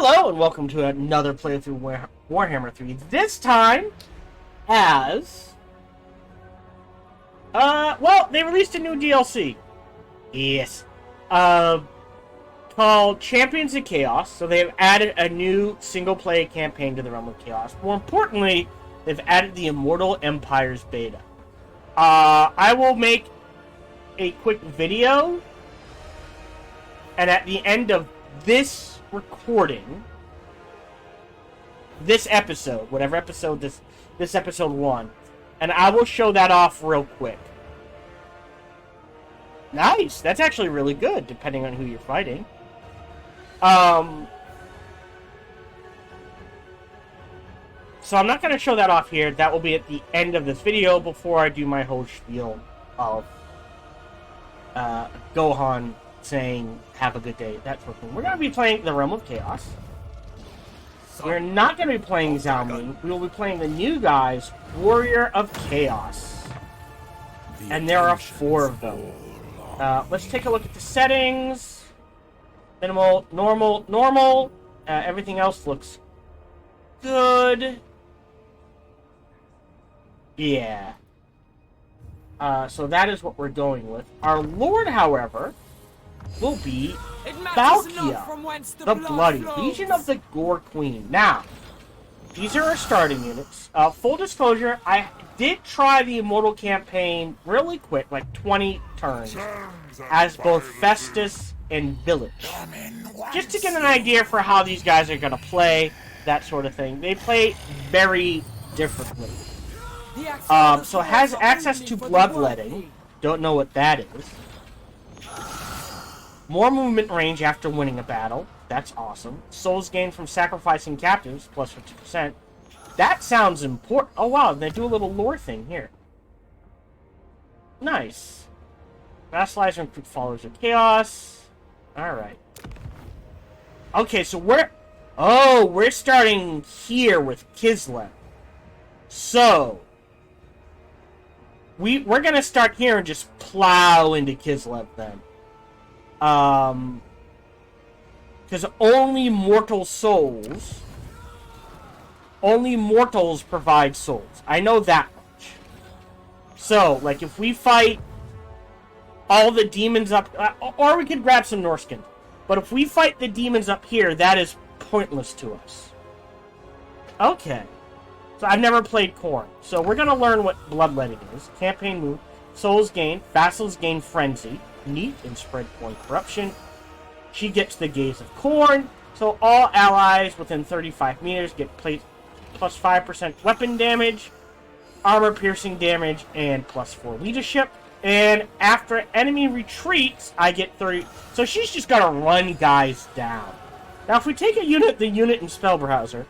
Hello and welcome to another playthrough Warhammer 3. This time as... well, they released a new DLC. Yes. Called Champions of Chaos. So they've added a new single-player campaign to the Realm of Chaos. More importantly, they've added the Immortal Empires beta. I will make a quick video, and at the end of this recording, this episode, whatever episode this episode 1, and I will show that off real quick. Nice! That's actually really good, depending on who you're fighting. So I'm not going to show that off here. That will be at the end of this video before I do my whole spiel of Gohan saying, have a good day, that sort of thing. We're going to be playing the Realm of Chaos. We're not going to be playing Zanbaijin. We will be playing the new guys, Warrior of Chaos. And there are 4 of them. Let's take a look at the settings. Minimal, normal, normal. Everything else looks good. Yeah. So that is what we're going with. Our Lord, however, will be Valkia the Bloody, Legion of the Gore Queen. Now, these are our starting units. Full disclosure, I did try the Immortal campaign really quick, like 20 turns, as both Festus and Village. Just to get an idea for how these guys are going to play, that sort of thing. They play very differently. So it has access to bloodletting. Don't know what that is. More movement range after winning a battle. That's awesome. Souls gained from sacrificing captives, plus 50%. That sounds important. Oh, wow. They do a little lore thing here. Nice. Vassalize and recruit followers of chaos. Alright. Okay, so we're... Oh, we're starting here with Kislev. So... We're going to start here and just plow into Kislev then. Because only mortals provide souls. I know that much. So, like, if we fight all the demons up, or we could grab some Norskin. But if we fight the demons up here, that is pointless to us. Okay. So I've never played Khorne. So we're going to learn what bloodletting is. Campaign move. Souls gain. Vassals gain frenzy. Neat and spread Khorne corruption. She gets the gaze of Khorne. So all allies within 35 meters get plus 5% weapon damage, armor piercing damage, and plus 4 leadership. And after enemy retreats, I get 30. So she's just got to run guys down. Now if we take the unit in Spell Browser.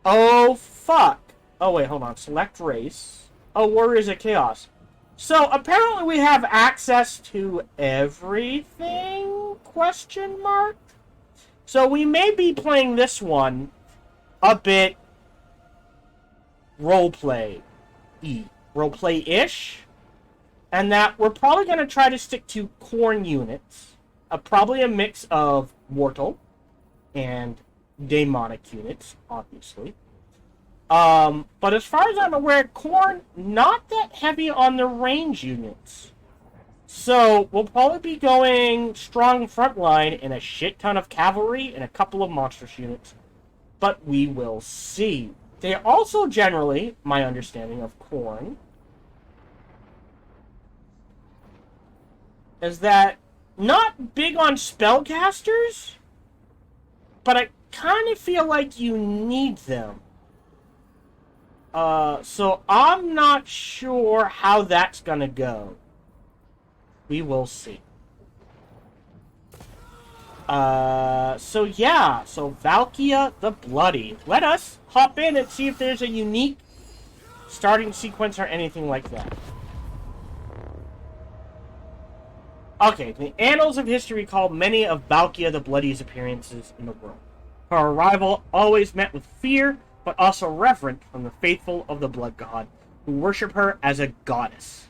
Oh fuck. Oh wait, hold on. Select race. Oh, Warriors of Chaos. So, apparently we have access to everything? Question mark? So, we may be playing this one a bit roleplay-ish. And that we're probably going to try to stick to Khorne units. Probably a mix of mortal and demonic units, obviously. But as far as I'm aware, Khorne, not that heavy on the range units. So, we'll probably be going strong frontline and a shit ton of cavalry and a couple of monstrous units. But we will see. They also generally, my understanding of Khorne, is that not big on spellcasters, but I kind of feel like you need them. So I'm not sure how that's gonna go. We will see. So yeah, so Valkia the Bloody. Let us hop in and see if there's a unique starting sequence or anything like that. Okay, the annals of history recall many of Valkia the Bloody's appearances in the world. Her arrival always met with fear, but also reverent from the faithful of the Blood God, who worship her as a goddess.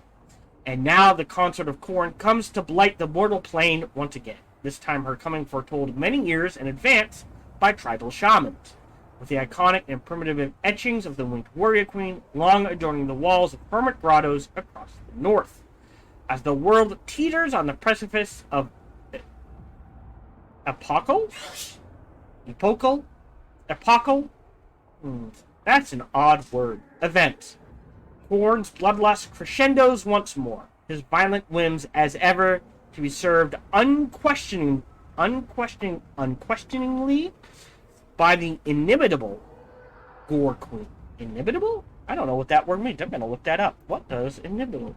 And now the consort of Khorne comes to blight the mortal plane once again. this time her coming foretold many years in advance by tribal shamans, with the iconic and primitive etchings of the winged warrior queen long adorning the walls of hermit grottos across the north. As the world teeters on the precipice of Epochal? That's an odd word. Event. Khorne's bloodlust crescendos once more, his violent whims as ever to be served unquestioningly by the inimitable Gore Queen. Inimitable? I don't know what that word means. I'm going to look that up. What does inimitable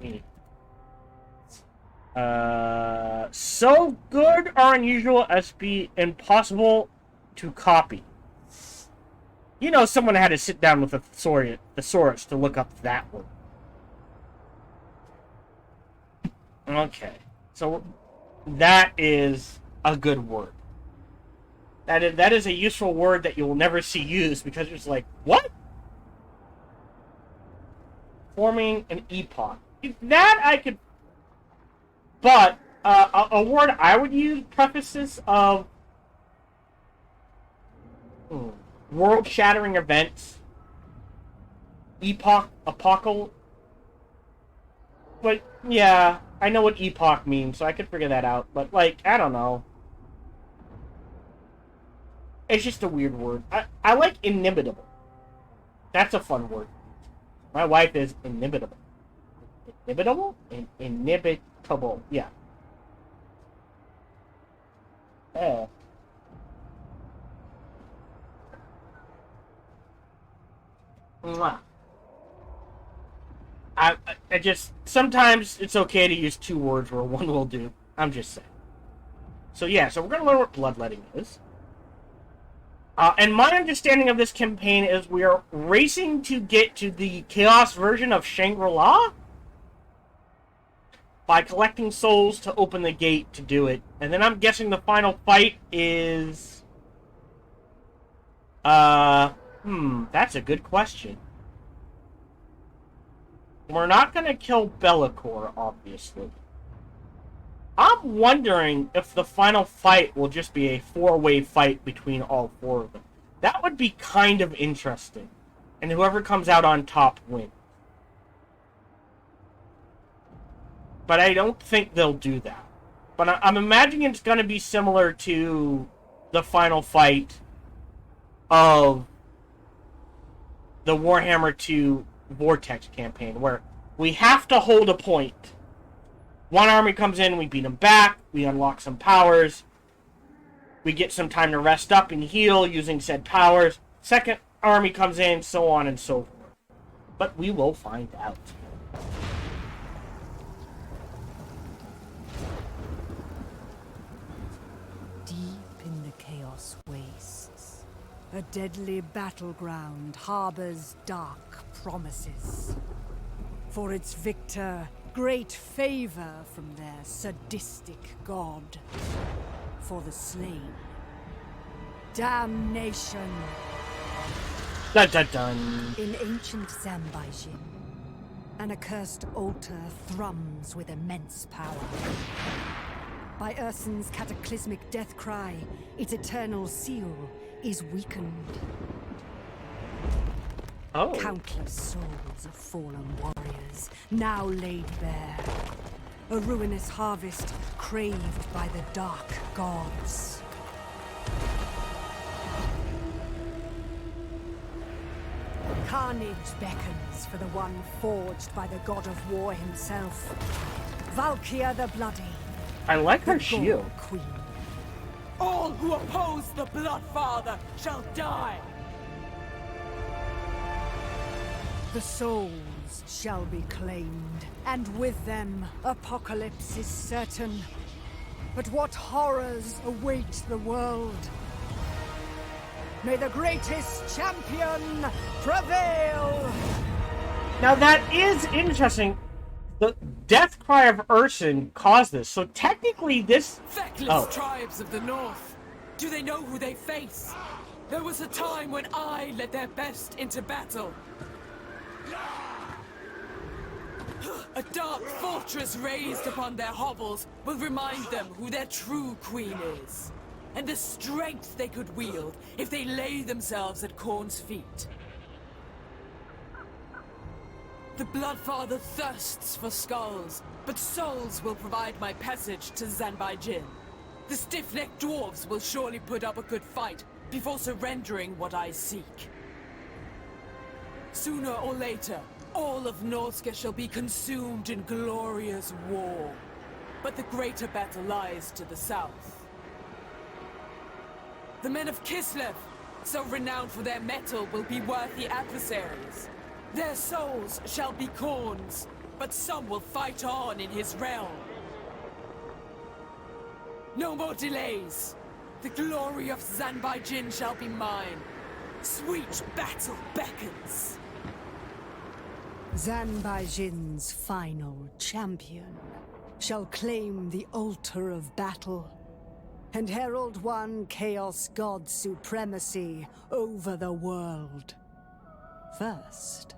mean? So good or unusual as to be impossible to copy. You know, someone had to sit down with a thesaurus to look up that word. Okay, so that is a good word. That is a useful word that you will never see used because it's like, what? Forming an epoch. That I could... But a word I would use, prefaces of world-shattering events, epochal. But yeah, I know what epoch means, so I could figure that out. But like, I don't know. It's just a weird word. I like inimitable. That's a fun word. My wife is inimitable. Inimitable? Inimitable. Yeah. Mwah. I just... Sometimes it's okay to use two words where one will do. I'm just saying. So yeah, so we're going to learn what bloodletting is. And my understanding of this campaign is we are racing to get to the Chaos version of Shangri-La by collecting souls to open the gate to do it. And then I'm guessing the final fight is... that's a good question. We're not going to kill Be'lakor, obviously. I'm wondering if the final fight will just be a four-way fight between all four of them. That would be kind of interesting. And whoever comes out on top wins. But I don't think they'll do that. But I'm imagining it's going to be similar to the final fight of the Warhammer 2 Vortex campaign, where we have to hold a point. One army comes in, we beat them back, we unlock some powers, we get some time to rest up and heal using said powers. Second army comes in, so on and so forth. But we will find out. Deep in the Chaos wastes, a deadly battleground harbors dark promises. For its victor, great favor from their sadistic god. For the slain, damnation. Dun dun dun. In ancient Zanbaijin, an accursed altar thrums with immense power. By Ursun's cataclysmic death cry, its eternal seal is weakened. Oh. Countless souls of fallen warriors, now laid bare. A ruinous harvest craved by the dark gods. Carnage beckons for the one forged by the god of war himself. Valkia the Bloody. I like her the shield. Gore Queen. All who oppose the Bloodfather shall die! The souls shall be claimed, and with them, apocalypse is certain. But what horrors await the world? May the greatest champion prevail! Now that is interesting. The death cry of Ursun caused this, so technically this... Feckless tribes of the north. Do they know who they face? There was a time when I led their best into battle. A dark fortress raised upon their hovels will remind them who their true queen is, and the strength they could wield if they lay themselves at Khorne's feet. The Bloodfather thirsts for skulls, but souls will provide my passage to Zanbaijin. The stiff-necked dwarves will surely put up a good fight before surrendering what I seek. Sooner or later, all of Norska shall be consumed in glorious war. But the greater battle lies to the south. The men of Kislev, so renowned for their metal, will be worthy adversaries. Their souls shall be Khorne's, but some will fight on in his realm. No more delays. The glory of Zanbaijin shall be mine. Sweet battle beckons. Zanbaijin's final champion shall claim the altar of battle and herald one Chaos God's supremacy over the world. First,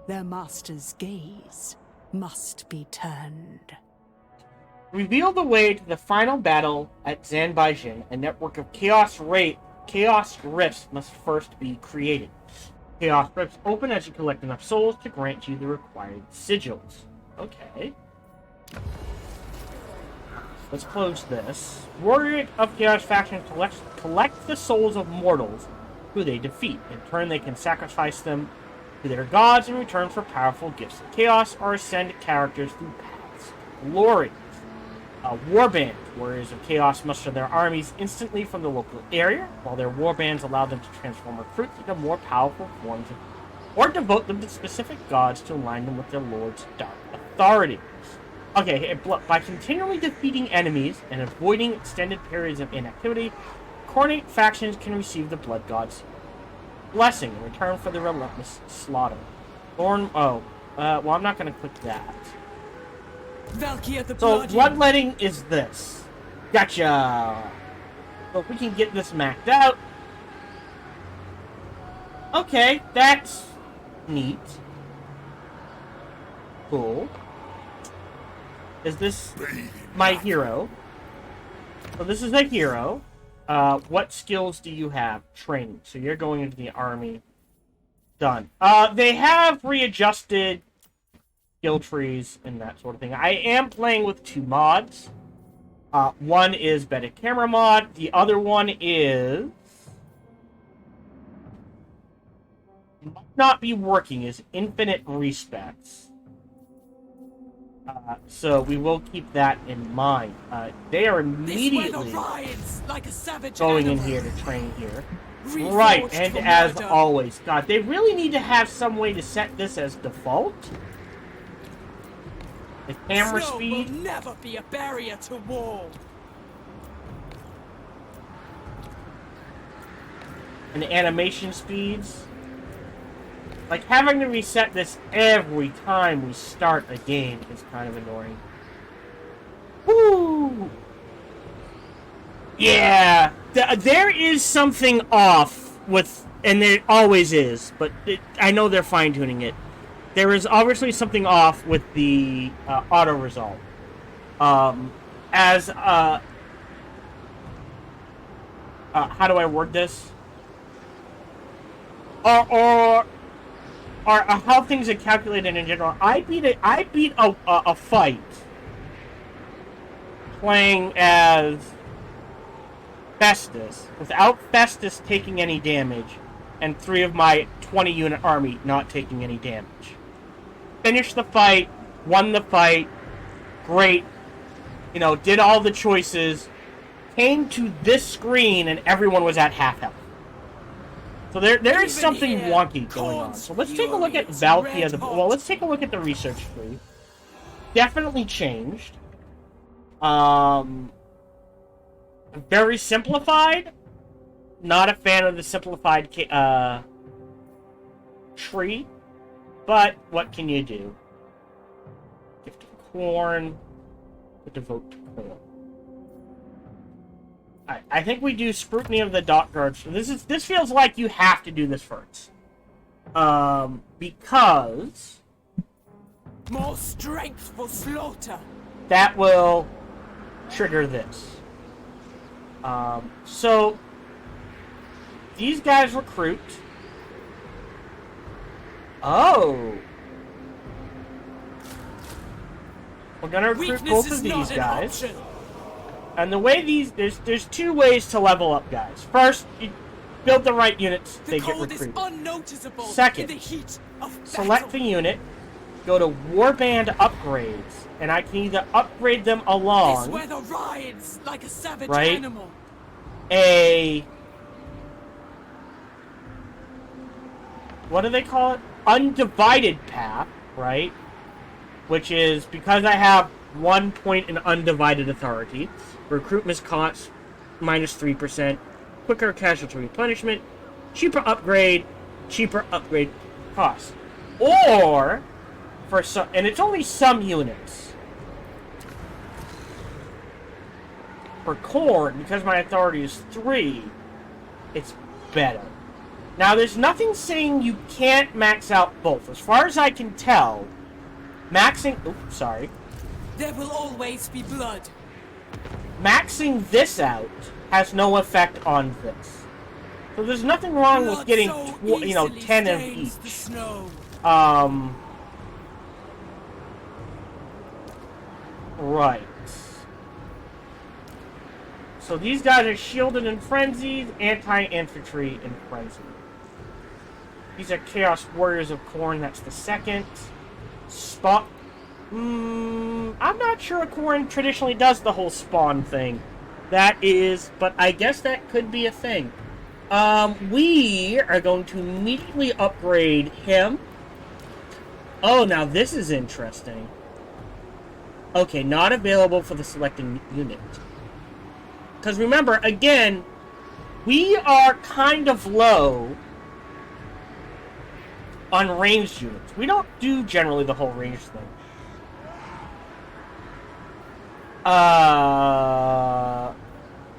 their master's gaze must be turned. Reveal the way to the final battle at Zanbaijin. A network of chaos rifts must first be created. Chaos rifts open as you collect enough souls to grant you the required sigils. Okay. Let's close this. Warrior of Chaos faction collect the souls of mortals who they defeat. In turn, they can sacrifice them to their gods in return for powerful gifts of chaos, or ascend characters through paths to glory. Warbands. Warriors of Chaos muster their armies instantly from the local area, while their warbands allow them to transform recruits into more powerful forms or devote them to specific gods to align them with their lord's dark authority. Okay, by continually defeating enemies and avoiding extended periods of inactivity, Khorne factions can receive the Blood God's blessing in return for the relentless slaughter. Well, I'm not going to click that. Valkia the So, Bloody. bloodletting is this. Gotcha! So if we can get this maxed out. Okay, that's neat. Cool. Is this my hero? So this is a hero. What skills do you have? Training. So you're going into the army. Done. They have readjusted skill trees and that sort of thing. I am playing with two mods. One is better camera mod. The other one is might not be working. Is infinite respects. So we will keep that in mind. They are immediately like a savage going animal. in here to train here. Reforged Right, and for as murder. always, God, they really need to have some way to set this as default. The camera Snow speed. will never be a barrier to war. And the animation speeds. Like, having to reset this every time we start a game is kind of annoying. Woo! Yeah! There is something off with... And there always is, but I know they're fine-tuning it. There is obviously something off with the auto-resolve. How do I word this? Or how things are calculated in general. I beat a fight playing as Festus without Festus taking any damage, and 3 of my 20-unit army not taking any damage. Finished the fight, won the fight, great. You know, did all the choices, came to this screen, and everyone was at half health. So there is something wonky going on. So let's take a look at Valkia. Well, let's take a look at the research tree. Definitely changed. Very simplified. Not a fan of the simplified tree. But what can you do? Gift of Khorne. Devote to Khorne. I think we do scrutiny of the dot guards. This feels like you have to do this first. Because More strength for slaughter. That will trigger this. So these guys recruit. Oh. We're gonna recruit both of these guys. And the way there's two ways to level up guys. First, you build the right units, they get recruited. Second, select the unit, go to Warband upgrades, and I can either upgrade them along. This weather rides like a savage right? animal. What do they call it? Undivided path, right? Which is because I have 1 point in undivided authority. Recruitment costs -3%. Quicker casualty replenishment. Cheaper upgrade cost. Or for some, and it's only some units. For Khorne, because my authority is 3, it's better. Now, there's nothing saying you can't max out both. As far as I can tell, maxing... Oops, sorry. There will always be blood. Maxing this out has no effect on this. So there's nothing wrong with getting, 10 of each. Right. So these guys are shielded and frenzied, anti-infantry and frenzied. These are Chaos Warriors of Khorne, that's the second. Spot. I'm not sure Khorne traditionally does the whole spawn thing. That is, but I guess that could be a thing. We are going to immediately upgrade him. Oh, now this is interesting. Okay, not available for the selecting unit. Because remember, again, we are kind of low on ranged units. We don't do generally the whole ranged thing.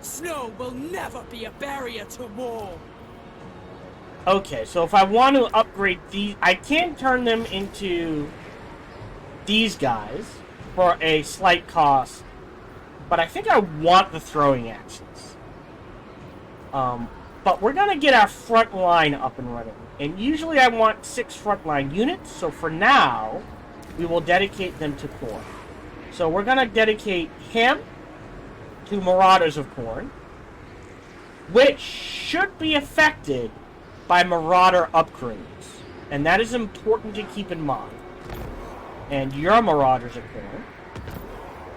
Snow will never be a barrier to war. Okay, so if I want to upgrade these, I can turn them into these guys for a slight cost, but I think I want the throwing axes. But we're gonna get our front line up and running, and usually I want 6 frontline units, so for now, we will dedicate them to Khorne. So we're gonna dedicate him to Marauders of Khorne, which should be affected by Marauder upgrades. And that is important to keep in mind. And you're Marauders of Khorne.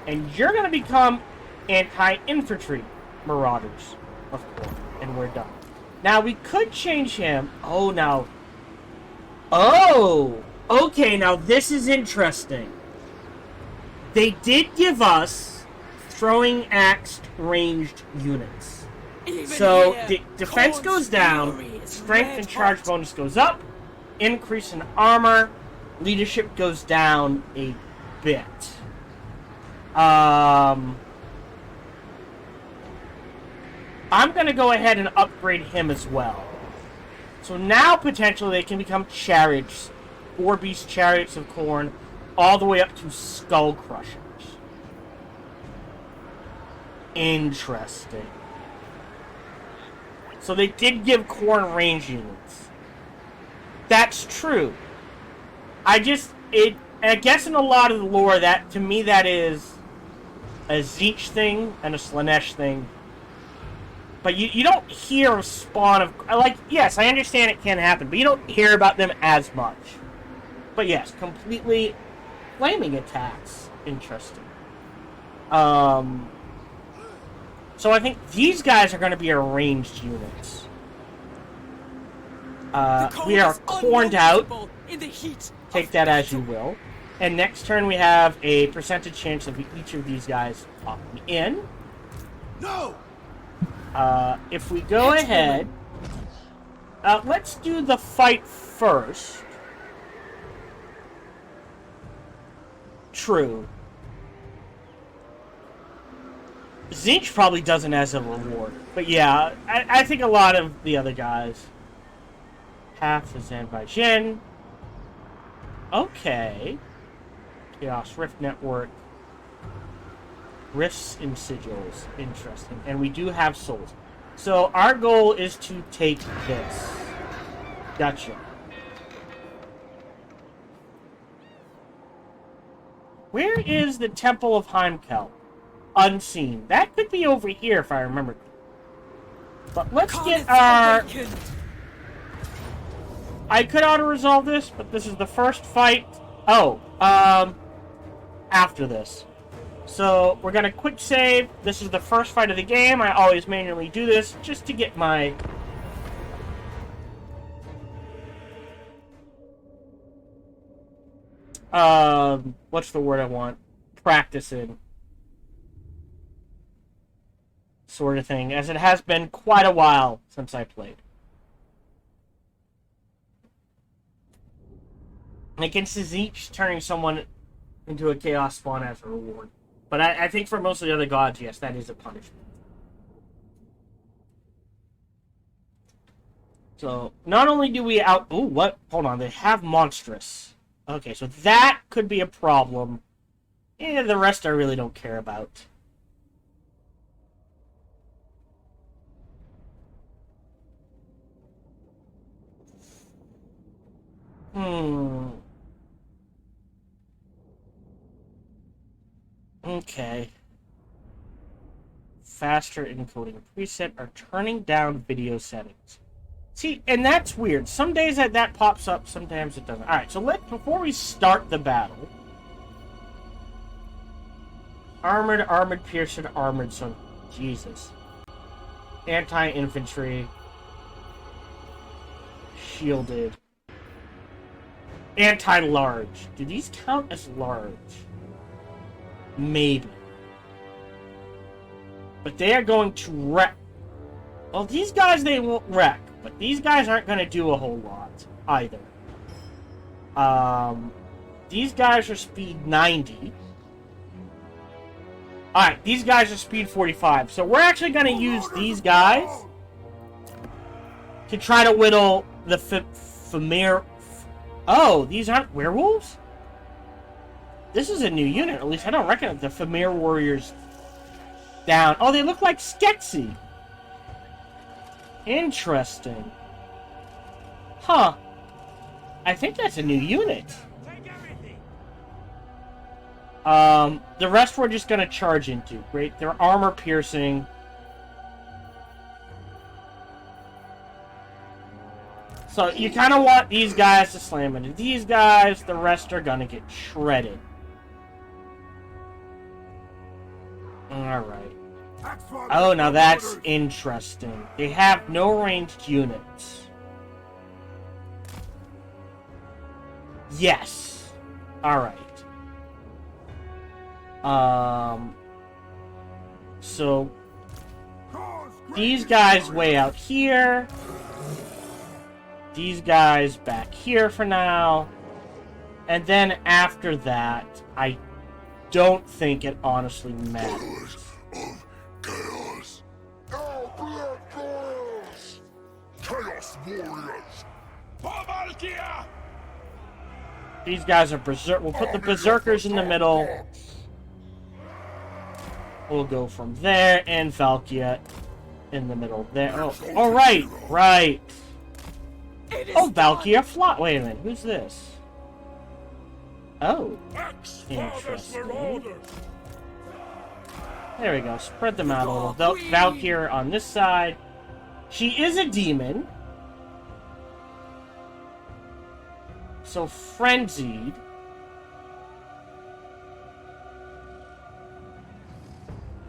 And you're going to become anti-infantry Marauders of Khorne. And we're done. Now, we could change him. Oh, now. Oh! Okay, now this is interesting. They did give us throwing axed ranged units. So, the defense goes down, strength and charge bonus goes up, increase in armor, leadership goes down a bit. I'm going to go ahead and upgrade him as well. So now, potentially, they can become chariots, 4-beast chariots of Khorne, all the way up to skull crushers. Interesting. So they did give Khorne range units. That's true. I guess in a lot of the lore, that to me that is a Tzeentch thing and a Slaanesh thing. But you don't hear of spawn of... Like, yes, I understand it can happen, but you don't hear about them as much. But yes, completely flaming attacks. Interesting. So I think these guys are going to be our ranged units. We are corned out. Take that as you will. And next turn we have a percentage chance of each of these guys popping in. No! If we go ahead... let's do the fight first. True. Tzeentch probably doesn't as a reward. But yeah, I think a lot of the other guys. Half the Zanbaijin. Okay. Chaos Rift Network. Rifts and sigils. Interesting. And we do have souls. So our goal is to take this. Gotcha. Where is the Temple of Heimkel? Unseen. That could be over here if I remember. But let's get our... I could auto-resolve this, but this is the first fight. Oh, after this. So, we're gonna quick save. This is the first fight of the game. I always manually do this just to get my... what's the word I want? Practice in. Sort of thing, as it has been quite a while since I played. Against each turning someone into a chaos spawn as a reward. But I think for most of the other gods, yes, that is a punishment. So, not only do we out... Ooh, what? Hold on, they have monstrous. Okay, so that could be a problem. Yeah, the rest I really don't care about. Okay. Faster encoding preset or turning down video settings. See, and that's weird. Some days that pops up, sometimes it doesn't. Alright, so before we start the battle... Armored, pierced, armored, so... Jesus. Anti-infantry. Shielded. Anti-large. Do these count as large? Maybe. But they are going to wreck. Well, these guys, they won't wreck. But these guys aren't going to do a whole lot, either. These guys are speed 90. Alright, these guys are speed 45. So we're actually going to use these guys to try to whittle the Famir... Oh, these aren't werewolves? This is a new unit. At least I don't reckon the Famir warriors down. Oh, they look like Skeksis. Interesting. Huh. I think that's a new unit. The rest we're just gonna charge into. Great. They're armor piercing. So you kind of want these guys to slam into these guys. The rest are gonna get shredded. Alright. Oh, now that's interesting. They have no ranged units. Yes. Alright. So these guys way out here. These guys back here for now. And then after that, I don't think it honestly matters. Chaos. Our blood boils. Chaos warriors. Valkia. These guys are berserk. We'll put the berserkers in the middle. We'll go from there and Valkia in the middle there. Oh, right, right. Oh, Valkia fly. Wait a minute, who's this? Oh, interesting. There we go. Spread them out a little. Valkia on this side. She is a demon. So frenzied.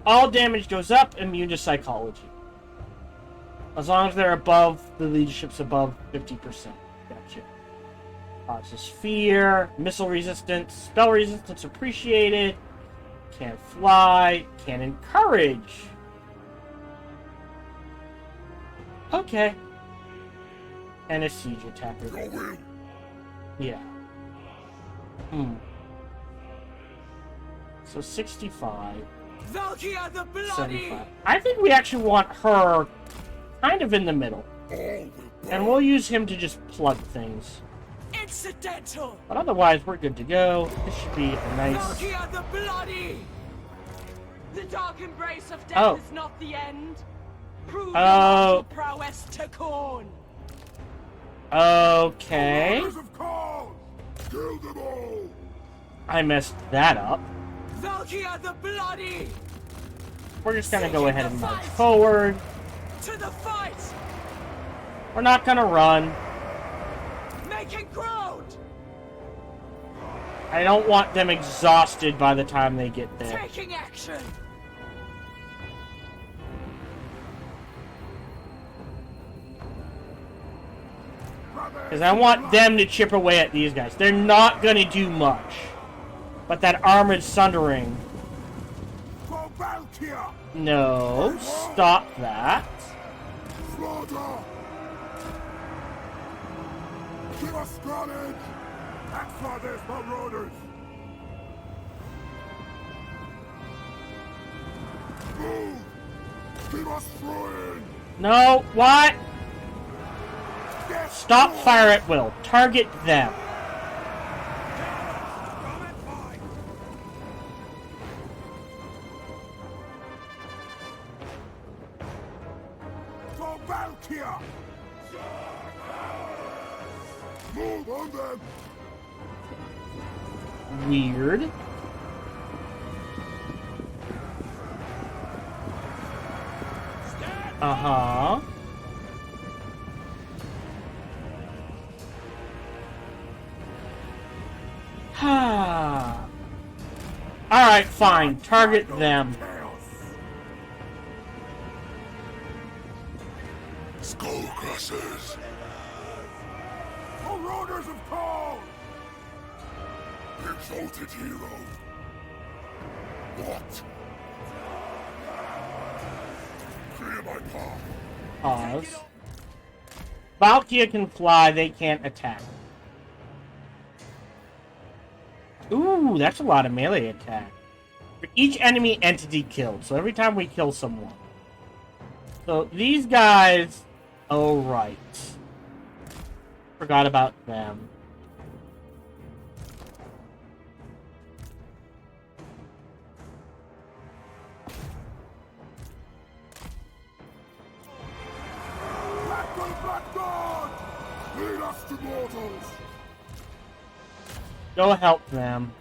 All damage goes up, immune to psychology. As long as they're above, the leadership's above 50%. Gotcha. Causes fear, missile resistance, spell resistance appreciated. Can't fly, can encourage. Okay. And a siege attacker. Yeah. So 65. Valkia the Bloody! 75. I think we actually want her kind of in the middle. And we'll use him to just plug things. incidental. But otherwise, we're good to go. This should be a nice... Valkia the Bloody. The dark embrace of death Oh. is not the end. Prove your Oh. mortal prowess to Khorne. Okay. Warriors of Khorne! Kill them all! I messed that up. Valkia the Bloody. We're just gonna go ahead and march forward. To the fight. We're not gonna run. Making ground. I don't want them exhausted by the time they get there. Taking action. Because I want them to chip away at these guys. They're not gonna do much. But that armored sundering... For Valkia! No. Stop that. Slaughter! Give us carnage! Act for this, marauders! Move! Keep us throwing! No. What? Get Stop fire at will. Target them. For Valkia! Move on them! Weird. Uh-huh. Ha. Alright, fine. Target them. Skull crushers! Marauders of Khorne! Exalted hero! What? Clear my path! Pause. Valkia can fly, they can't attack. Ooh, that's a lot of melee attack. For each enemy entity killed, so every time we kill someone. So these guys... Oh, right. Forgot about them. Black God! Lead us to mortals! Go help them.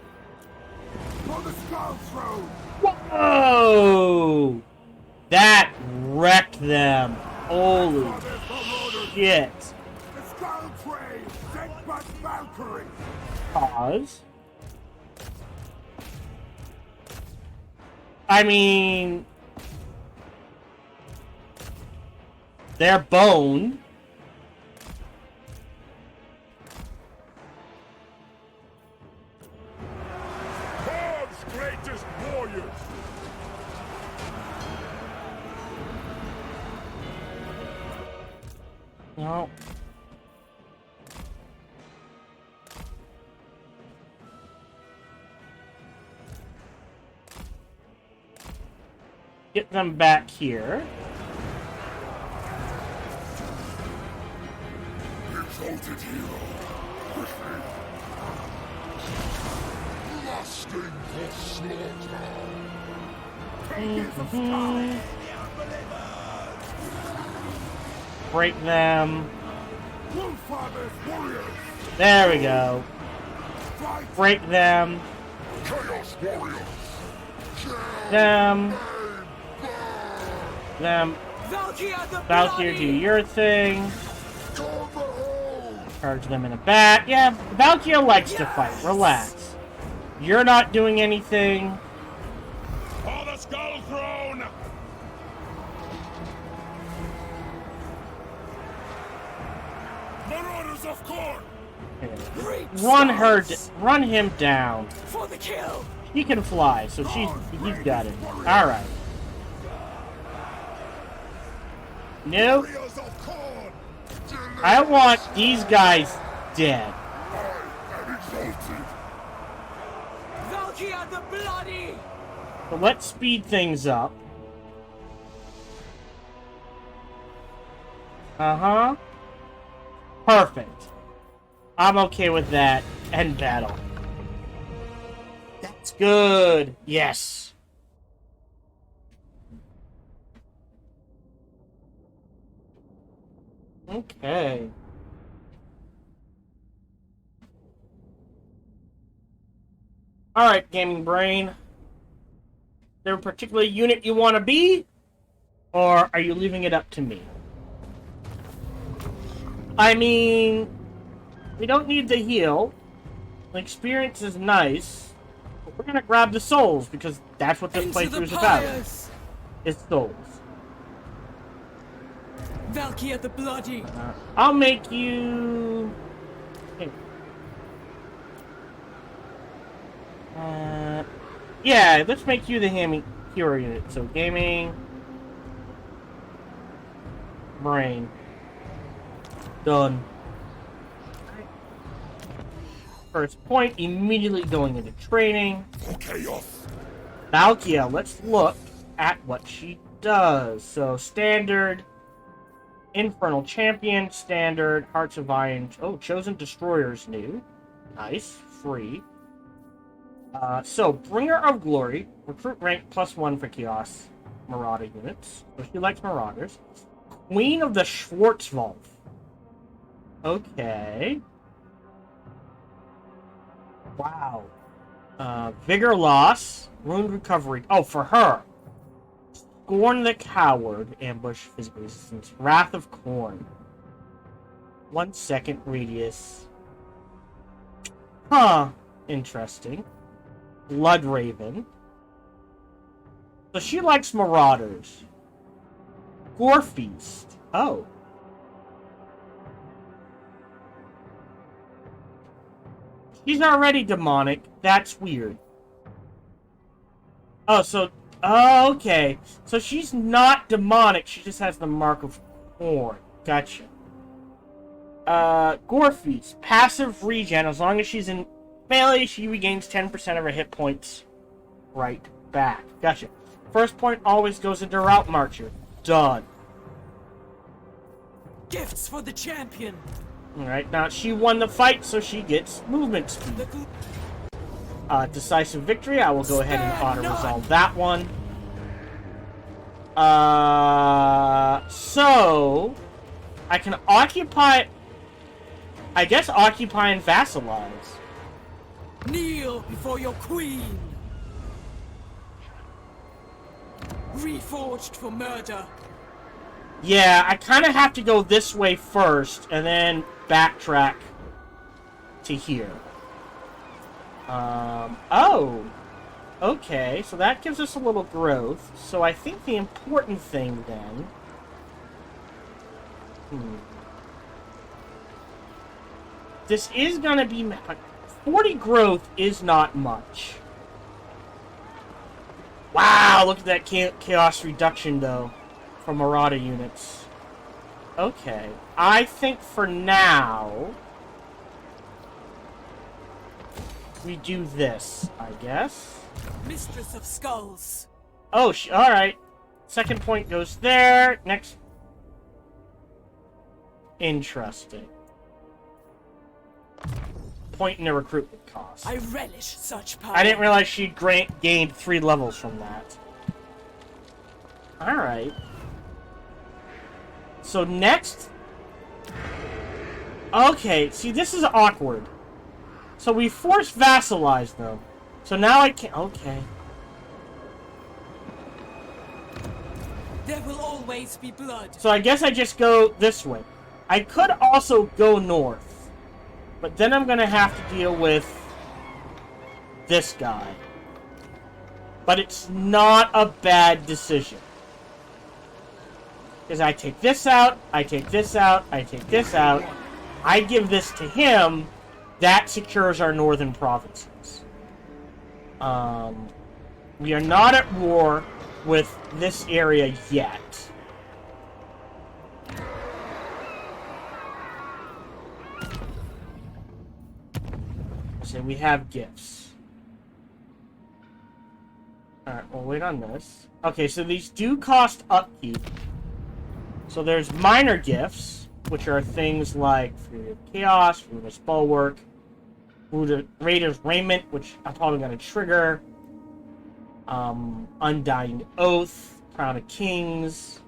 On the skull throne! Whoa! That wrecked them. Holy shit. The skull train sent by Valkyrie! Pause. I mean... They're boned. Khorne's greatest warriors! No. Get them back here. Exalted hero! Quickly! Lusting for slaughter! Takers of sky! Break them. Wolffather's warriors! There we go. Fight Break them. Chaos warriors! Them. Them. Valkia the Valkyrie, do Bloody. your thing. Storm the hole! Charge them in the back. Yeah, Valkia likes to fight. Relax. You're not doing anything. For the skull throne! Marauders of Khorne! Great Run her. stars. Run him down. For the kill. He can fly, so he's got it. All right. Nope. Warriors of Khorne! I want these guys dead. I am exalted! Valkia the Bloody. So let's speed things up. Uh-huh. Perfect. I'm okay with that. End battle. That's good. Yes. Okay. Alright, Gaming Brain. Is there a particular unit you want to be? Or are you leaving it up to me? I mean, we don't need the heal. The experience is nice. But we're gonna grab the souls, because that's what this playthrough is about. It's souls. Valkia the Bloody. I'll make you... yeah, let's make you the hero unit. So, Gaming... Brain. Done. First point, immediately going into training. Chaos. Valkia, let's look at what she does. So, standard... Infernal Champion, standard, Hearts of Iron. Oh, Chosen Destroyer's new. Nice. Free. So, Bringer of Glory. Recruit rank +1 for Chaos Marauder units. So she likes Marauders. Queen of the Schwarzwolf. Okay. Wow. Vigor Loss. Wound Recovery. Oh, for her. Khorne the Coward, ambush, physical resistance, Wrath of Khorne. 1 second radius. Huh. Interesting. Blood Raven. So she likes Marauders. Gore Feast. Oh. She's already demonic. That's weird. Oh, so... Oh, okay. So she's not demonic, she just has the mark of Khorne. Gotcha. Gore Feast. Passive regen. As long as she's in melee, she regains 10% of her hit points right back. Gotcha. First point always goes into Route Marcher. Done. Gifts for the champion. Alright, now she won the fight, so she gets movement speed. Decisive victory. I will go ahead and auto-resolve that one. So... I can occupy... I guess occupy and vassalize. Kneel before your queen. Reforged for murder. Yeah, I kind of have to go this way first, and then backtrack to here. Oh. Okay, so that gives us a little growth. So I think the important thing then... This is gonna be... 40 growth is not much. Wow, look at that chaos reduction, though, for Marauder units. Okay. I think for now... we do this, I guess. Mistress of Skulls. Oh, alright. Second point goes there. Next. Interesting. Point in the recruitment cost. I relish such power. I didn't realize she'd gained 3 levels from that. Alright. So next... Okay, see, this is awkward. So we force vassalize them. So now I can't... Okay. There will always be blood. So I guess I just go this way. I could also go north. But then I'm going to have to deal with this guy. But it's not a bad decision. Because I take this out, I take this out, I take this out. I give this to him. That secures our northern provinces. We are not at war with this area yet. So we have gifts. Alright, we'll wait on this. Okay, so these do cost upkeep. So there's minor gifts. which are things like Fury of Chaos, Ruinous Bulwark, Raider's Raiment, which I'm probably going to trigger, Undying Oath, Crown of Kings,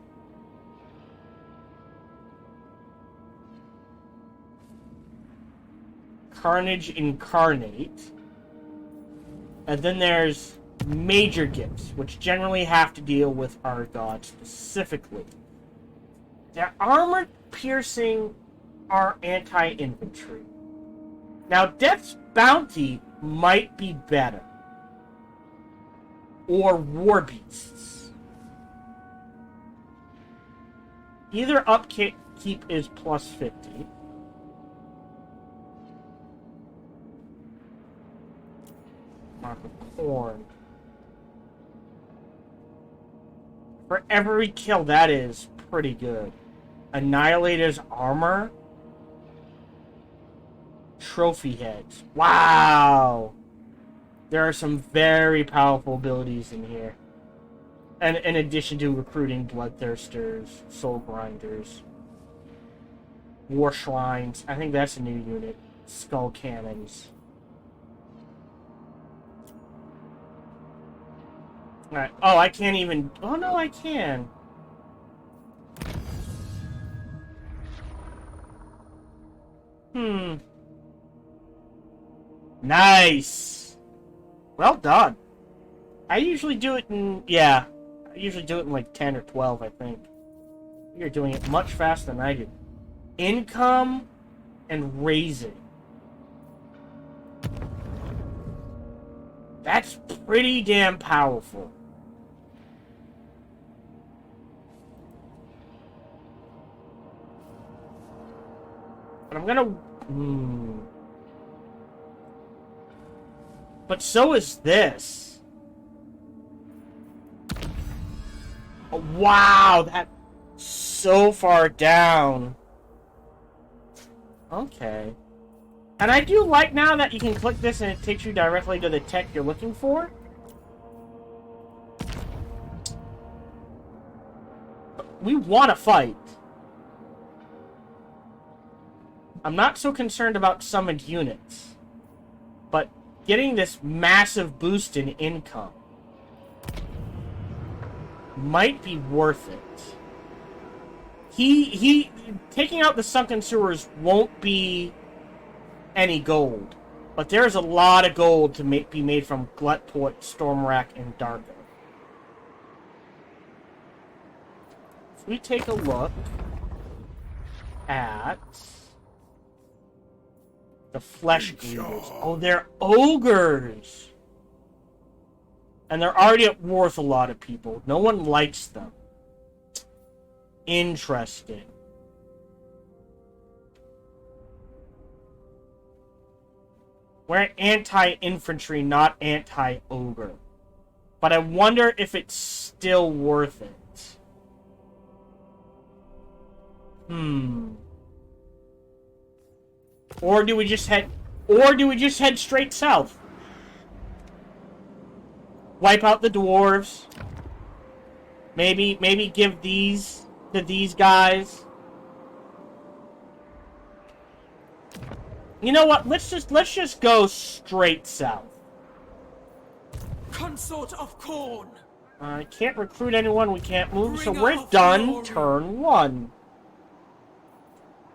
Carnage Incarnate, and then there's major gifts, which generally have to deal with our god specifically. Their armor piercing are anti-infantry. Now, Death's Bounty might be better. Or War Beasts. Either upkeep is plus 50. Mark of Khorne. For every kill, that is pretty good. Annihilator's Armor. Trophy Heads. Wow! There are some very powerful abilities in here. And in addition to recruiting Bloodthirsters, Soul Grinders, War Shrines. I think that's a new unit. Skull Cannons. Alright. Oh, I can't even... Oh, no, I can. Nice. Well done. I usually do it in... Yeah. I usually do it in like 10 or 12, I think. You're doing it much faster than I do. Income and raising. That's pretty damn powerful. But I'm gonna... But so is this. Oh, wow, that's so far down. Okay. And I do like now that you can click this and it takes you directly to the tech you're looking for. But we want to fight. I'm not so concerned about summoned units. But getting this massive boost in income might be worth it. Taking out the sunken sewers won't be any gold, but there's a lot of gold to be made from Gluttport, Stormrack, and Dargo. If we take a look at the Flesh Greeters. Oh, they're ogres! And they're already worth a lot of people. No one likes them. Interesting. We're anti-infantry, not anti-ogre. But I wonder if it's still worth it. Or do we just head straight south? Wipe out the dwarves. Maybe give these to these guys. You know what? Let's just go straight south. Consort of Khorne. I can't recruit anyone. We can't move, so Bringer we're of done. glory. Turn 1.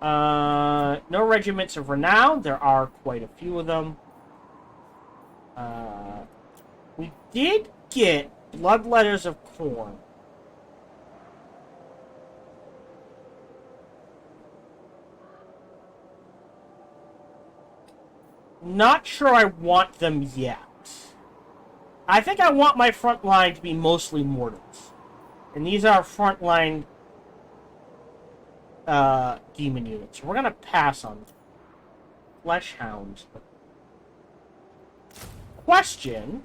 No regiments of renown. There are quite a few of them. We did get Bloodletters of Khorne. Not sure I want them yet. I think I want my front line to be mostly mortals. And these are front line demon units. We're gonna pass on Flesh Hounds. Question.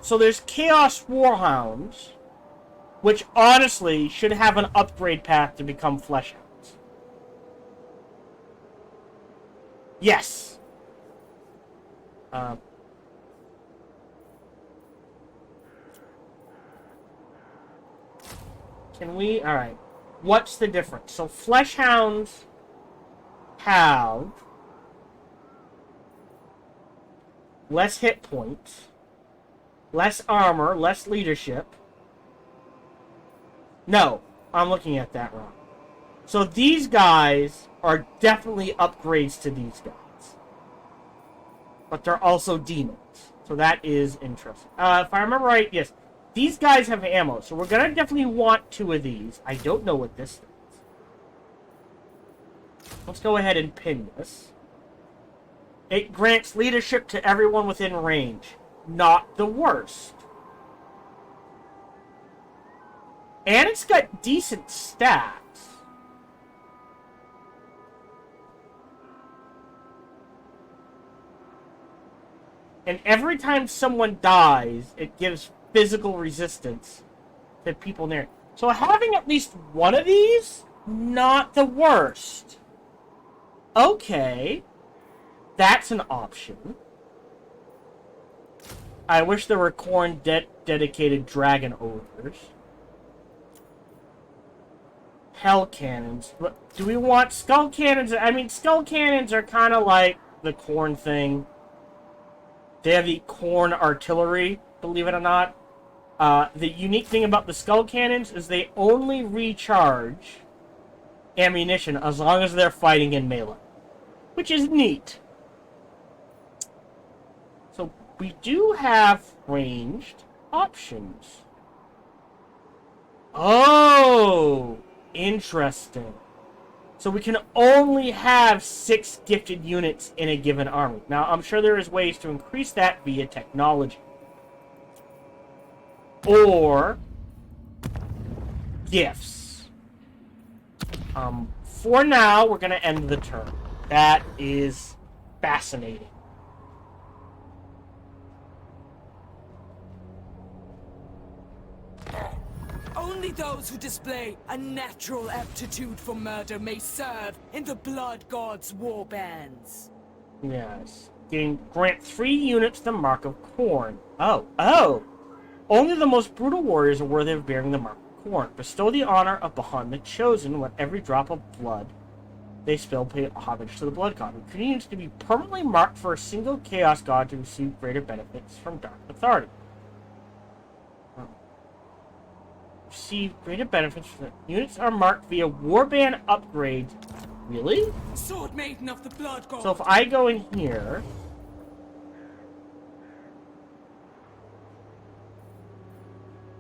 So there's Chaos Warhounds, which honestly should have an upgrade path to become Flesh Hounds. Yes. Can we? Alright. What's the difference? So flesh hounds have less hit points, less armor, less leadership. No, I'm looking at that wrong. So these guys are definitely upgrades to these guys. But they're also demons. So that is interesting. If I remember right, yes. These guys have ammo, so we're going to definitely want 2 of these. I don't know what this is. Let's go ahead and pin this. It grants leadership to everyone within range. Not the worst. And it's got decent stats. And every time someone dies, it gives physical resistance to people near. So having at least one of these, not the worst. Okay. That's an option. I wish there were Khorne dedicated dragon ogres. Hell cannons. But do we want skull cannons? I mean, skull cannons are kind of like the Khorne thing. They have the Khorne artillery, believe it or not. The unique thing about the skull cannons is they only recharge ammunition as long as they're fighting in melee. Which is neat. So we do have ranged options. Oh, interesting. So we can only have 6 gifted units in a given army. Now, I'm sure there is ways to increase that via technology. Or gifts. For now, we're going to end the turn. That is fascinating. Only those who display a natural aptitude for murder may serve in the Blood God's warbands. Yes. Grant 3 units the Mark of Khorne. Oh! Only the most brutal warriors are worthy of bearing the Mark of Khorne. Bestow the honor upon the chosen when every drop of blood they spill pay homage to the Blood God. Recruiting units to be permanently marked for a single Chaos God to receive greater benefits from Dark Authority. Receive greater benefits from the units are marked via warband upgrades. Really? Sword Maiden of the Blood God. So if I go in here,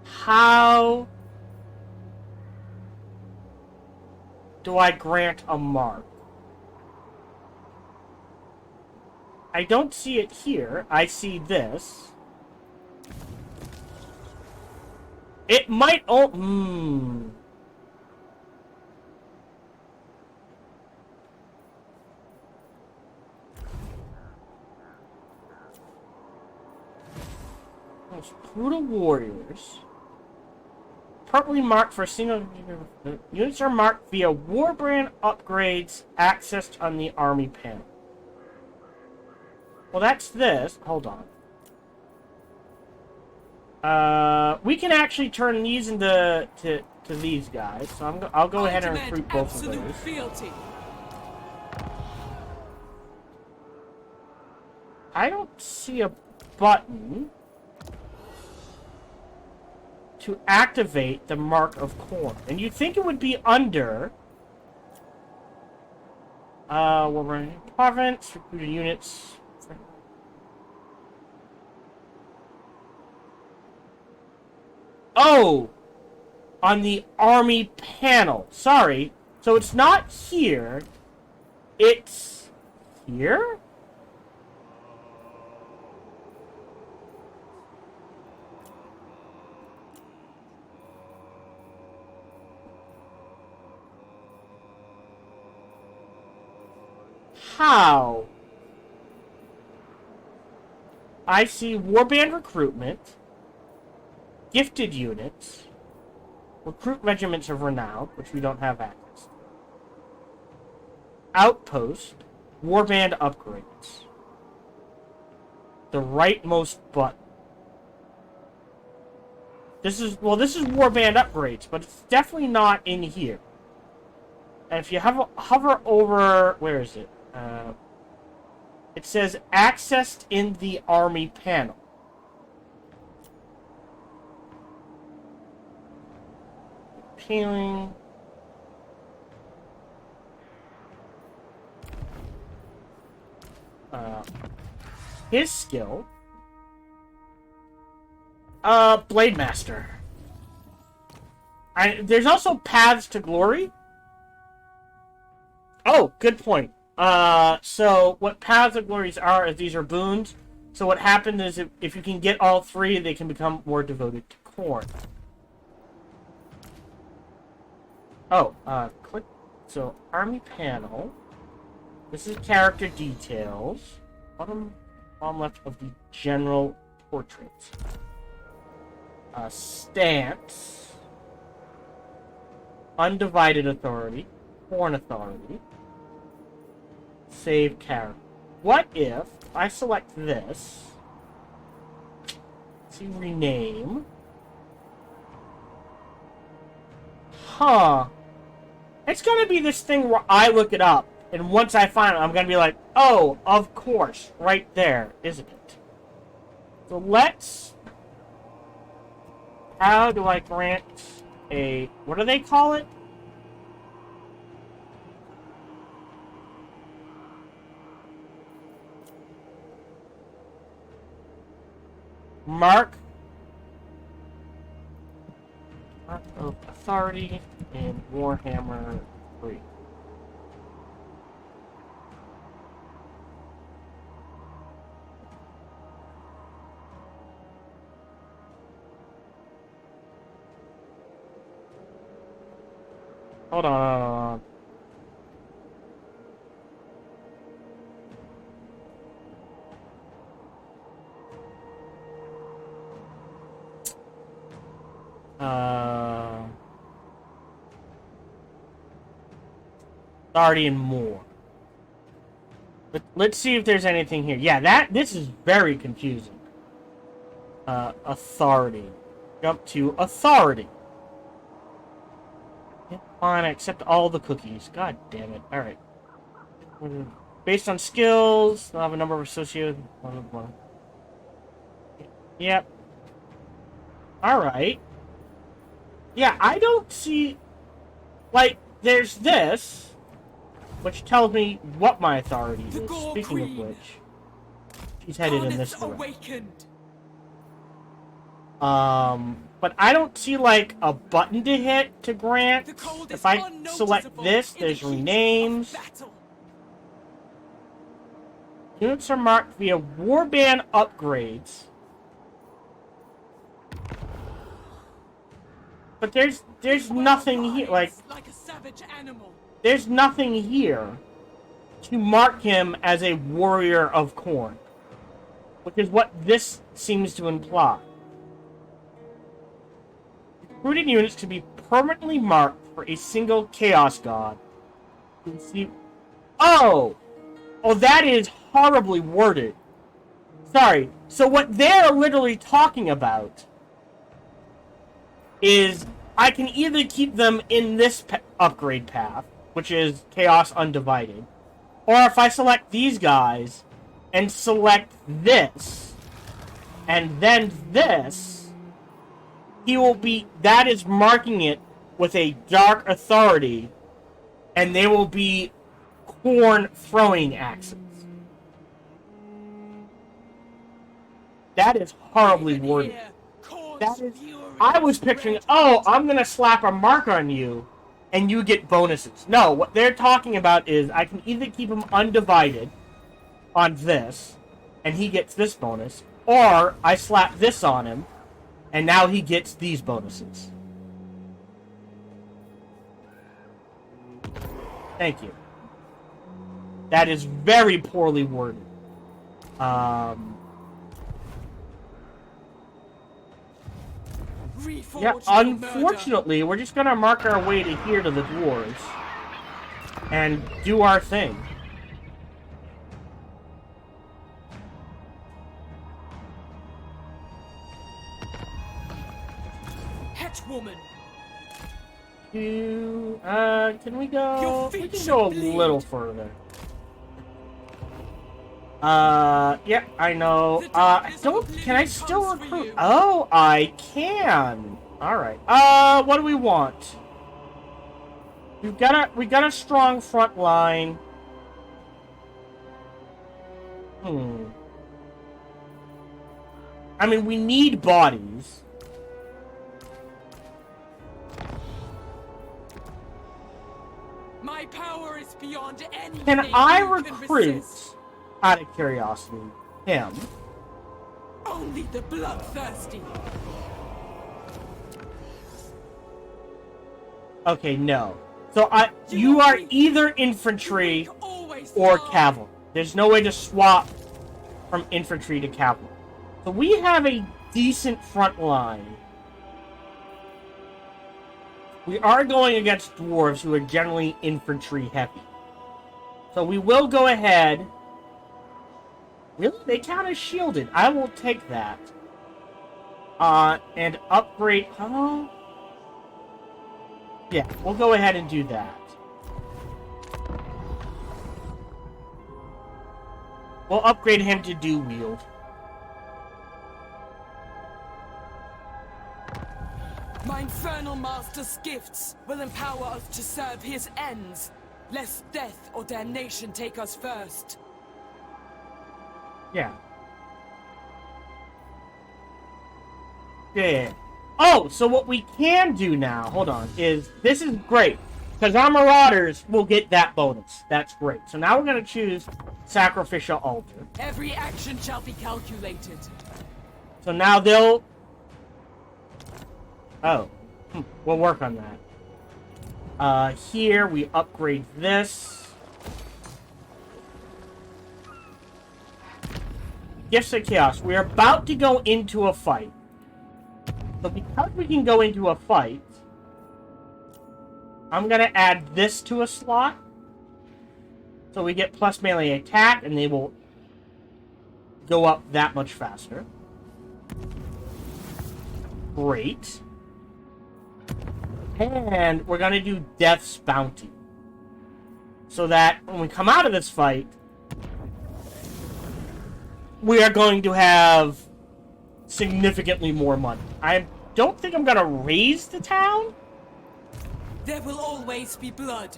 how do I grant a mark? I don't see it here. I see this. It might... Those brutal warriors. Properly marked for a single... Units are marked via Warbrand upgrades accessed on the army panel. Well, that's this. Hold on. We can actually turn these into to these guys. So I'll go ahead and recruit both of those. Fealty. I don't see a button to activate the Mark of Khorne. And you'd think it would be under... we're running province, recruited units... Oh! On the army panel. Sorry. So it's not here. It's... here? How? I see warband recruitment, gifted units, recruit regiments of renown, which we don't have access to, outpost, warband upgrades. The rightmost button. This is warband upgrades, but it's definitely not in here. And if you hover over, where is it? It says accessed in the army panel. Appealing. His skill. Blade Master. There's also Paths to Glory. Oh, good point. So what Paths of Glories are is these are boons. So what happens is if you can get all three, they can become more devoted to Khorne. Oh, click. So army panel. This is character details. Bottom left of the general portraits. Stance. Undivided authority. Khorne authority. Save character. What if I select this? Let's see, rename. Huh. It's gonna be this thing where I look it up, and once I find it, I'm gonna be like, oh, of course, right there, isn't it? So let's... How do I grant a... What do they call it? Mark of Authority in Warhammer 3. Hold on. Authority and more. But let's see if there's anything here. Yeah, this is very confusing. Authority. Jump to authority. Yeah, fine, I accept all the cookies. God damn it. Alright. Based on skills, they'll have a number of associated... Blah, blah, blah. Yep. Alright. Yeah, I don't see... Like, there's this, which tells me what my authority is. Speaking of which, she's headed in this direction. But I don't see, like, a button to hit to grant. If I select this, there's renames. Units are marked via warband upgrades. But there's nothing here, like a savage animal. There's nothing here to mark him as a warrior of Khorne, which is what this seems to imply. Recruiting units can be permanently marked for a single Chaos God. You can see... Oh! Oh, that is horribly worded. Sorry. So what they're literally talking about is I can either keep them in this upgrade path, which is Chaos Undivided, or if I select these guys and select this, and then this, he will be... That is marking it with a Dark Authority, and they will be Khorne throwing axes. That is horribly worded. That is... I was picturing, oh, I'm gonna slap a mark on you, and you get bonuses. No, what they're talking about is I can either keep him undivided on this, and he gets this bonus, or I slap this on him, and now he gets these bonuses. Thank you. That is very poorly worded. Yeah, unfortunately, we're just gonna mark our way to here to the dwarves and do our thing. wretch woman! Can we go? Your We feet can should go a bleed. little further. Yeah, I know. Can I still recruit? Oh, I can. Alright. What do we want? We got a strong front line. I mean, we need bodies. My power is beyond anything. Can I you recruit, resist. out of curiosity, him? Only the bloodthirsty. Okay, no. So you are either infantry or cavalry. There's no way to swap from infantry to cavalry. So we have a decent front line. We are going against dwarves who are generally infantry heavy. So we will go ahead. Really? They count as shielded. I will take that. And upgrade. Oh. Yeah, we'll go ahead and do that. We'll upgrade him to do wield. My infernal master's gifts will empower us to serve his ends, lest death or damnation take us first. Yeah. Yeah. Oh, so what we can do now, hold on, is this is great. Because our Marauders will get that bonus. That's great. So now we're going to choose Sacrificial Altar. Every action shall be calculated. So now they'll... Oh. We'll work on that. Here we upgrade this. Gifts of Chaos. We're about to go into a fight. So because we can go into a fight, I'm going to add this to a slot. So we get plus melee attack, and they will go up that much faster. Great. And we're going to do Death's Bounty. So that when we come out of this fight, we are going to have significantly more money. I don't think I'm going to raise the town. There will always be blood.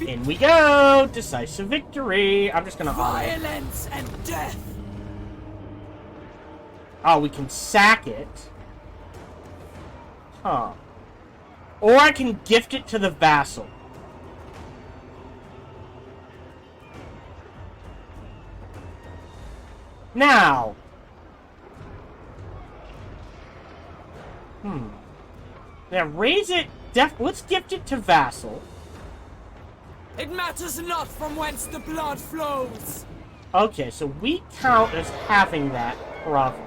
In we go! Decisive victory! I'm just going to... Violence and death! Oh, we can sack it. Huh. Or I can gift it to the vassal. Now. Yeah, raise it. Let's gift it to vassal. It matters not from whence the blood flows. Okay, so we count as having that province.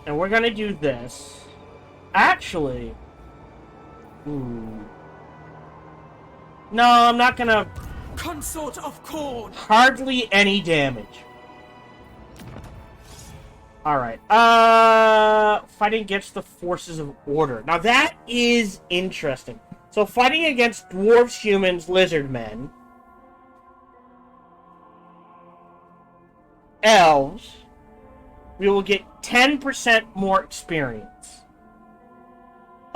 And we're gonna do this. Actually... No, I'm not gonna... Consort of Khorne. Hardly any damage. Alright. Fighting against the forces of order. Now that is interesting. So fighting against dwarves, humans, lizard men. Elves. We will get 10% more experience.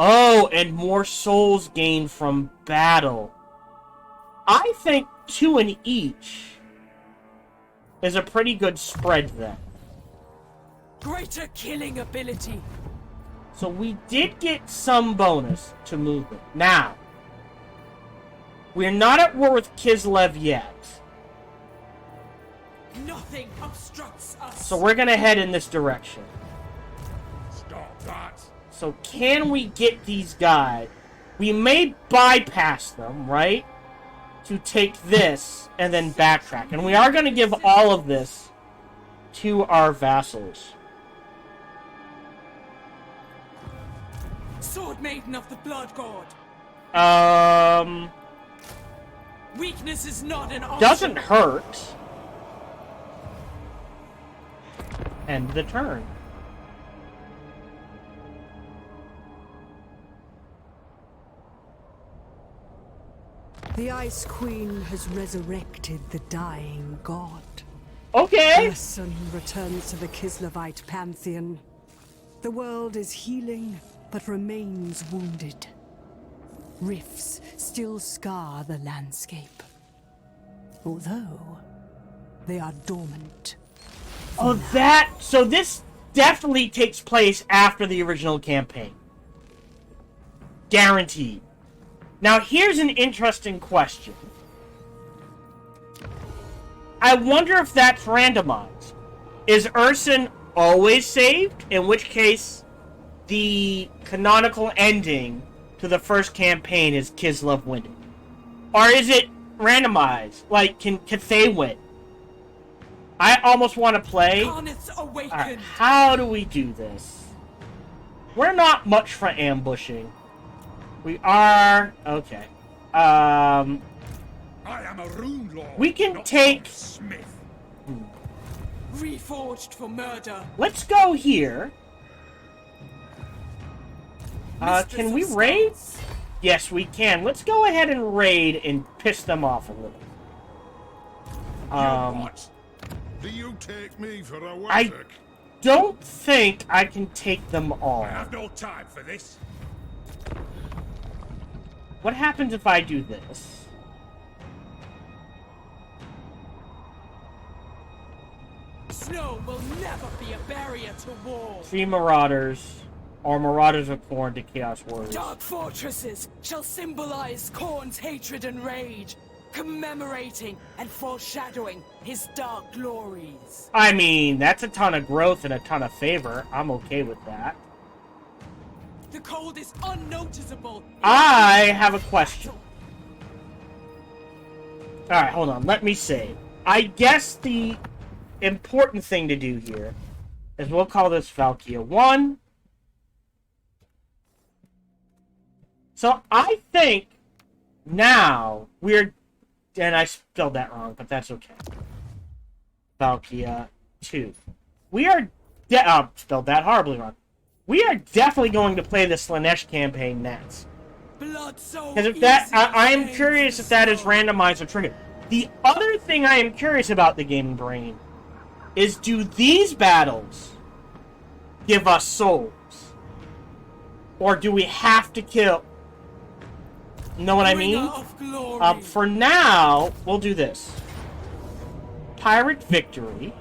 Oh, and more souls gained from battle. I think 2 in each is a pretty good spread then. Greater killing ability. So we did get some bonus to movement. Now, we're not at war with Kislev yet. Nothing obstructs us. So we're gonna head in this direction. Stop that! So can we get these guys? We may bypass them, right? To take this and then backtrack. And we are going to give all of this to our vassals. Sword Maiden of the Blood God. Weakness is not an option. Doesn't hurt. End the turn. The Ice Queen has resurrected the dying god. Okay. Urson returns to the Kislevite pantheon. The world is healing, but remains wounded. Rifts still scar the landscape. Although, they are dormant. Oh, that... So this definitely takes place after the original campaign. Guaranteed. Now, here's an interesting question. I wonder if that's randomized. Is Urson always saved? In which case, the canonical ending to the first campaign is Kislev winning. Or is it randomized? Like, can they win? I almost want to play. Alright, how do we do this? We're not much for ambushing. We are... Okay. I am a rune lord. We can take... Smith. Reforged for murder. Let's go here. Can we raid? Yes, we can. Let's go ahead and raid and piss them off a little. What? Do you take me for a I wizard? don't think I can take them all. I have no time for this. What happens if I do this? Snow will never be a barrier to war. 3 Marauders, or Marauders of Khorne to Chaos Warriors. Dark fortresses shall symbolize Khorne's hatred and rage, commemorating and foreshadowing his dark glories. I mean, that's a ton of growth and a ton of favor. I'm okay with that. The cold is unnoticeable. I have a question. Alright, hold on. Let me save. I guess the important thing to do here is we'll call this Valkia 1. So I think now we're... And I spelled that wrong, but that's okay. Valkia 2. We are... spelled that horribly wrong. We are definitely going to play the Slanesh campaign next. Because if that... I am curious if that is randomized or triggered. The other thing I am curious about the Gaming Brain is, do these battles give us souls? Or do we have to kill... Know what I mean? For now, we'll do this. Pirate Victory.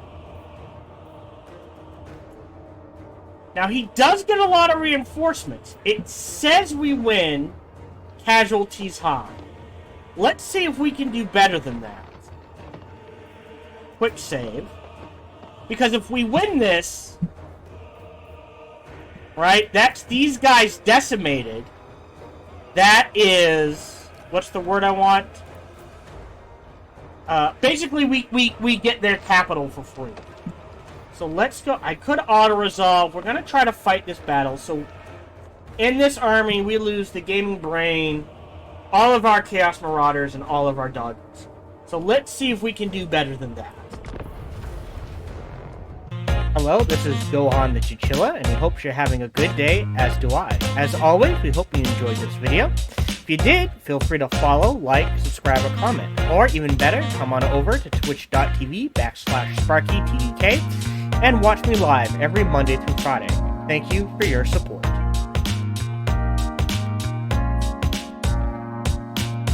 Now, he does get a lot of reinforcements. It says we win, casualties high. Let's see if we can do better than that. Quick save. Because if we win this, right, that's these guys decimated. That is, what's the word I want? Basically, we get their capital for free. So let's go. I could auto-resolve. We're going to try to fight this battle. So in this army, we lose the Gaming Brain, all of our Chaos Marauders, and all of our dogs. So let's see if we can do better than that. Hello, this is Gohan the Chichilla, and we hope you're having a good day, as do I. As always, we hope you enjoyed this video. If you did, feel free to follow, like, subscribe, or comment. Or, even better, come on over to twitch.tv/SparkyTDK and watch me live every Monday through Friday. Thank you for your support.